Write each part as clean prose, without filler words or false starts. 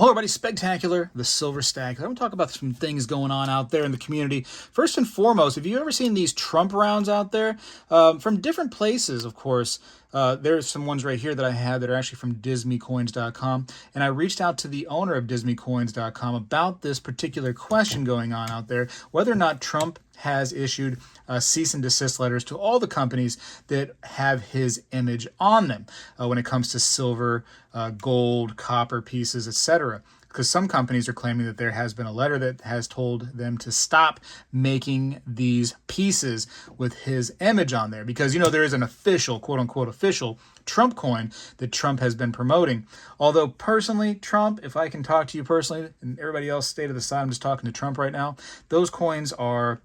Hello everybody, Spegtacular, the Silver Stack. I'm going to talk about some things going on out there in the community. First and foremost, have you ever seen these Trump rounds out there? From different places, of course. There's some ones right here that I had that are actually from DisneyCoins.com. And I reached out to the owner of DisneyCoins.com about this particular question going on out there, whether or not Trump has issued cease and desist letters to all the companies that have his image on them when it comes to silver, gold, copper pieces, etc. Because some companies are claiming that there has been a letter that has told them to stop making these pieces with his image on there. Because, you know, there is an official, quote unquote, official Trump coin that Trump has been promoting. Although personally, Trump, if I can talk to you personally, and everybody else stay to the side, I'm just talking to Trump right now, those coins are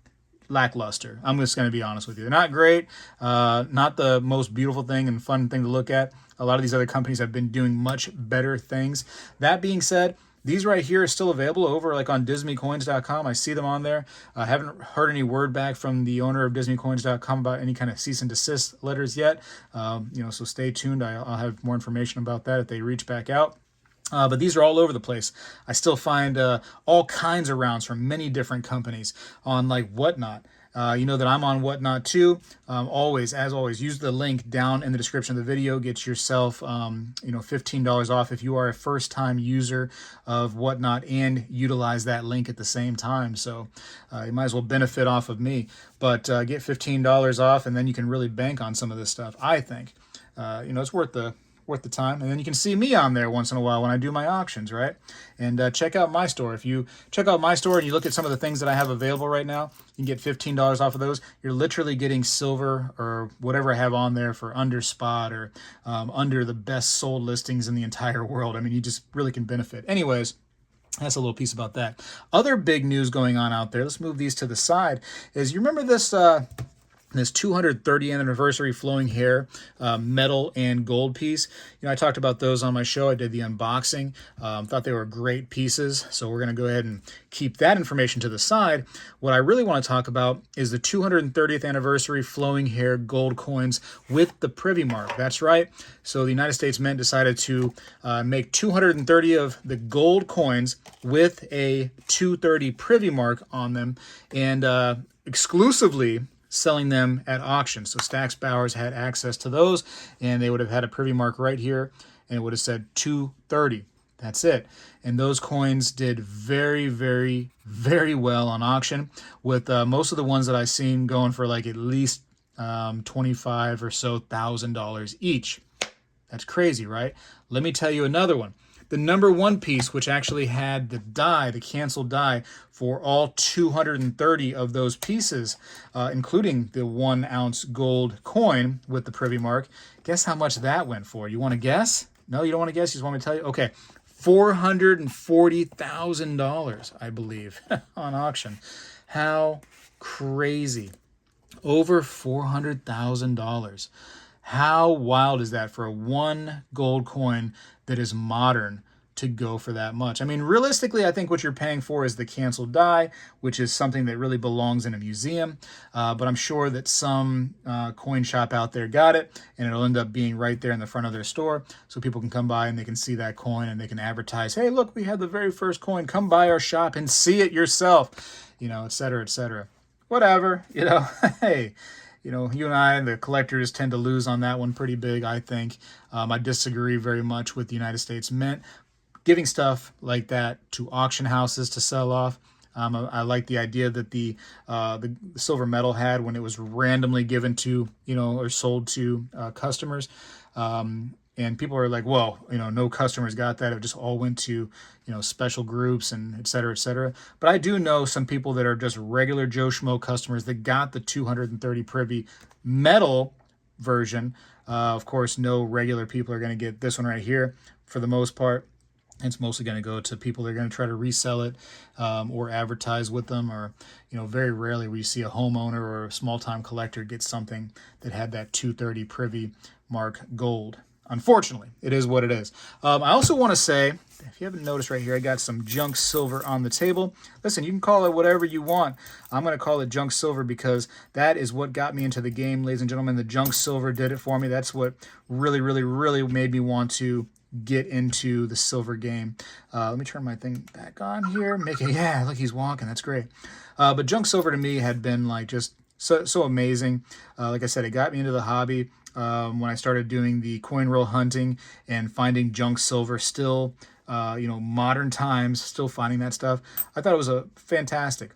lackluster. I'm just going to be honest with you. They're not great, not the most beautiful thing and fun thing to look at. A lot of these other companies have been doing much better things. That being said, these right here are still available over like on DisneyCoins.com. I see them on there. I haven't heard any word back from the owner of DisneyCoins.com about any kind of cease and desist letters yet. So stay tuned. I'll have more information about that if they reach back out. But these are all over the place. I still find all kinds of rounds from many different companies on like Whatnot. You know that I'm on Whatnot too. As always, use the link down in the description of the video. Get yourself, $15 off if you are a first-time user of Whatnot and utilize that link at the same time. So you might as well benefit off of me. But get $15 off, and then you can really bank on some of this stuff. I think, it's worth the time. And then you can see me on there once in a while when I do my auctions, right? And check out my store. If you check out my store and you look at some of the things that I have available right now, you can get $15 off of those. You're literally getting silver or whatever I have on there for under spot or under the best sold listings in the entire world. I mean, you just really can benefit. Anyways, that's a little piece about that. Other big news going on out there, let's move these to the side, is you remember this 230th anniversary flowing hair metal and gold piece. I talked about those on my show. I did the unboxing. Thought they were great pieces. So we're going to go ahead and keep that information to the side. What I really want to talk about is the 230th anniversary flowing hair gold coins with the privy mark. That's right. So the United States Mint decided to make 230 of the gold coins with a 230 privy mark on them and exclusively selling them at auction. So Stack's Bowers had access to those, and they would have had a privy mark right here, and it would have said 230. That's it. And those coins did very, very, very well on auction, with most of the ones that I've seen going for like at least $25,000 or so each. That's crazy, right? Let me tell you another one. The number one piece, which actually had the die, the canceled die, for all 230 of those pieces, including the 1 ounce gold coin with the privy mark. Guess how much that went for? You want to guess? No, you don't want to guess? You just want me to tell you? Okay, $440,000, I believe, on auction. How crazy. Over $400,000. How wild is that for a 1 gold coin that is modern to go for that much? I mean, realistically, I think what you're paying for is the canceled die, which is something that really belongs in a museum. But I'm sure that some coin shop out there got it, and it'll end up being right there in the front of their store, so people can come by and they can see that coin and they can advertise, hey, look, we had the very first coin. Come by our shop and see it yourself, et cetera, et cetera. Whatever, hey. You and I, the collectors, tend to lose on that one pretty big, I think. I disagree very much with the United States Mint giving stuff like that to auction houses to sell off. I like the idea that the silver medal had when it was randomly given to, or sold to customers. And people are like, well, no customers got that. It just all went to, special groups and et cetera, et cetera. But I do know some people that are just regular Joe Schmo customers that got the 230 privy metal version. Of course, no regular people are going to get this one right here. For the most part, it's mostly going to go to people that are going to try to resell it or advertise with them, or, very rarely will you see a homeowner or a small-time collector get something that had that 230 privy mark gold. Unfortunately, it is what it is. I also want to say, if you haven't noticed right here, I got some junk silver on the table. Listen, you can call it whatever you want. I'm going to call it junk silver because that is what got me into the game, ladies and gentlemen. The junk silver did it for me. That's what really, really, really made me want to get into the silver game. Let me turn my thing back on here. Yeah, look, he's walking. That's great. But junk silver to me had been like just so amazing. Like I said, it got me into the hobby when I started doing the coin roll hunting and finding junk silver still, modern times, still finding that stuff. I thought it was a fantastic.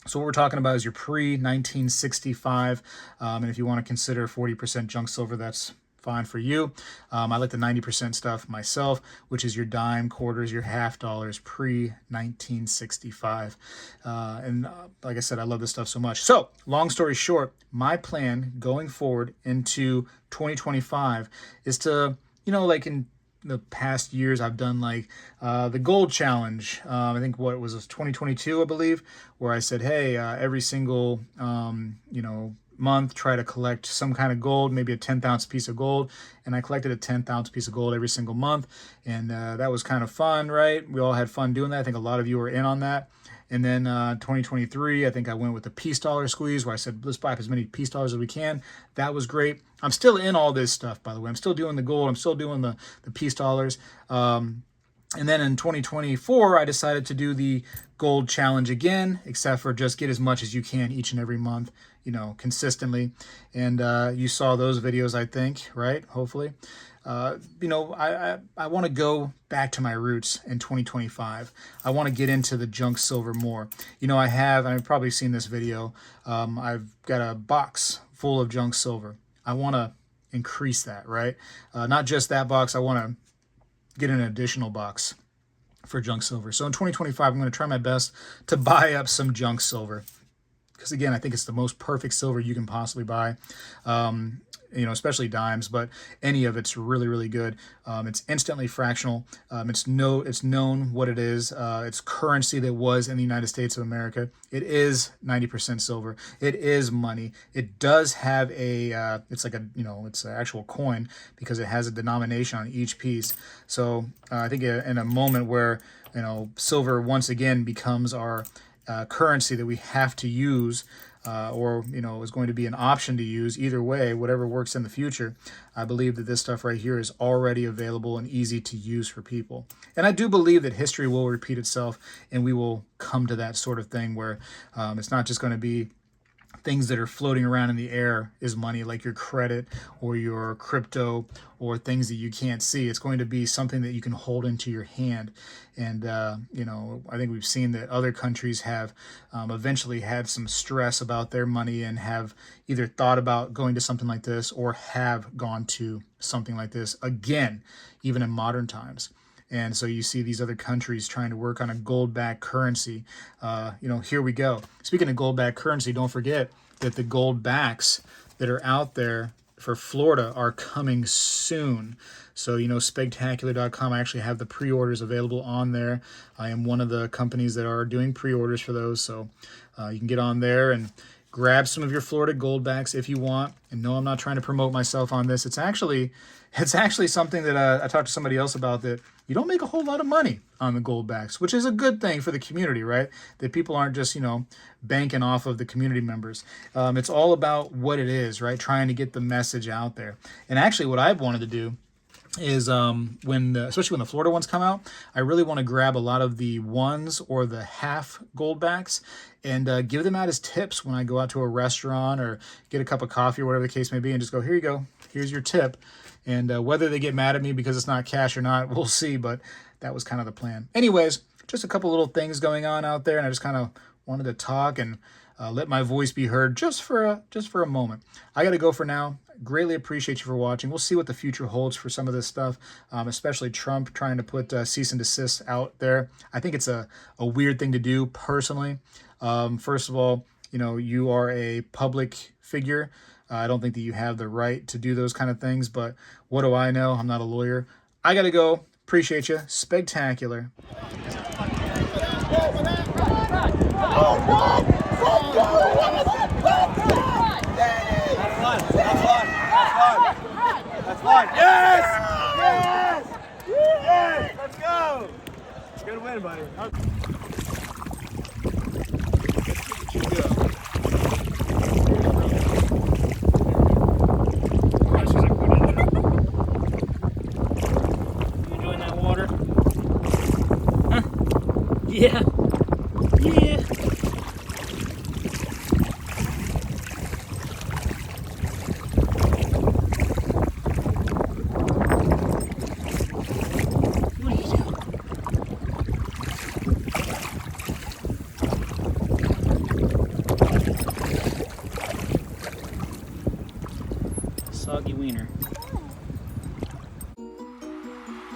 So what we're talking about is your pre-1965, and if you want to consider 40% junk silver, that's fine for you. I like the 90% stuff myself, which is your dime, quarters, your half dollars, pre-1965. Like I said, I love this stuff so much. So long story short, my plan going forward into 2025 is to, like in the past years, I've done like the gold challenge. I think what was 2022, I believe, where I said, hey, every single, month, try to collect some kind of gold, maybe a 10th ounce piece of gold. And I collected a 10th ounce piece of gold every single month. And that was kind of fun, right? We all had fun doing that. I think a lot of you were in on that. And then 2023, I think I went with the peace dollar squeeze where I said, let's buy up as many peace dollars as we can. That was great. I'm still in all this stuff, by the way. I'm still doing the gold. I'm still doing the peace dollars. And then in 2024, I decided to do the gold challenge again, except for just get as much as you can each and every month, consistently. And you saw those videos, I think, right? Hopefully. I want to go back to my roots in 2025. I want to get into the junk silver more. I've probably seen this video. I've got a box full of junk silver. I want to increase that, right? Not just that box. I want to get an additional box for junk silver. So in 2025, I'm going to try my best to buy up some junk silver. Because again, I think it's the most perfect silver you can possibly buy. Especially dimes, but any of it's really, really good. It's instantly fractional. It's known what it is. It's currency that was in the United States of America. It is 90% silver. It is money. It does have it's like it's an actual coin because it has a denomination on each piece. So I think in a moment where, silver once again becomes our currency that we have to use, or is going to be an option to use. Either way, whatever works in the future, I believe that this stuff right here is already available and easy to use for people. And I do believe that history will repeat itself and we will come to that sort of thing where it's not just going to be things that are floating around in the air is money, like your credit or your crypto or things that you can't see. It's going to be something that you can hold into your hand. And, I think we've seen that other countries have eventually had some stress about their money and have either thought about going to something like this or have gone to something like this again, even in modern times. And so you see these other countries trying to work on a gold-backed currency. Here we go. Speaking of gold-backed currency, don't forget that the Goldbacks that are out there for Florida are coming soon. So, Spegtacular.com, I actually have the pre-orders available on there. I am one of the companies that are doing pre-orders for those. So you can get on there and grab some of your Florida Goldbacks if you want. And no, I'm not trying to promote myself on this. It's actually something that I talked to somebody else about, that you don't make a whole lot of money on the Goldbacks, which is a good thing for the community, right? That people aren't just, banking off of the community members. It's all about what it is, right? Trying to get the message out there. And actually what I've wanted to do is especially when the Florida ones come out, I really want to grab a lot of the ones or the half Goldbacks and give them out as tips when I go out to a restaurant or get a cup of coffee or whatever the case may be, and just go, here you go, here's your tip. And whether they get mad at me because it's not cash or not, we'll see, but that was kind of the plan. Anyways, just a couple little things going on out there, and I just kind of wanted to talk and let my voice be heard just for a moment. I got to go for now. Greatly appreciate you for watching. We'll see what the future holds for some of this stuff, especially Trump trying to put cease and desist out there. I think it's a weird thing to do personally. First of all, you are a public figure. I don't think that you have the right to do those kind of things, but what do I know? I'm not a lawyer. I got to go. Appreciate you. Spegtacular. That's fun. Yes! Yes! Yes! Let's go! Good win, buddy. Yeah. Yeah. What are you doing? Soggy wiener.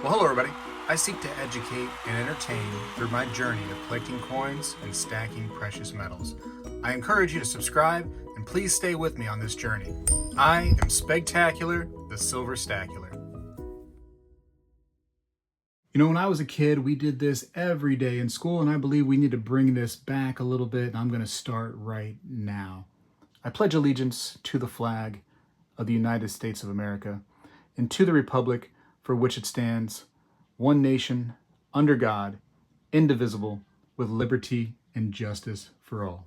Well, hello everybody. I seek to educate and entertain through my journey of collecting coins and stacking precious metals. I encourage you to subscribe and please stay with me on this journey. I am Spegtacular, the Silver Stacular. You know, when I was a kid, we did this every day in school, and I believe we need to bring this back a little bit, and I'm going to start right now. I pledge allegiance to the flag of the United States of America and to the republic for which it stands, one nation, under God, indivisible, with liberty and justice for all.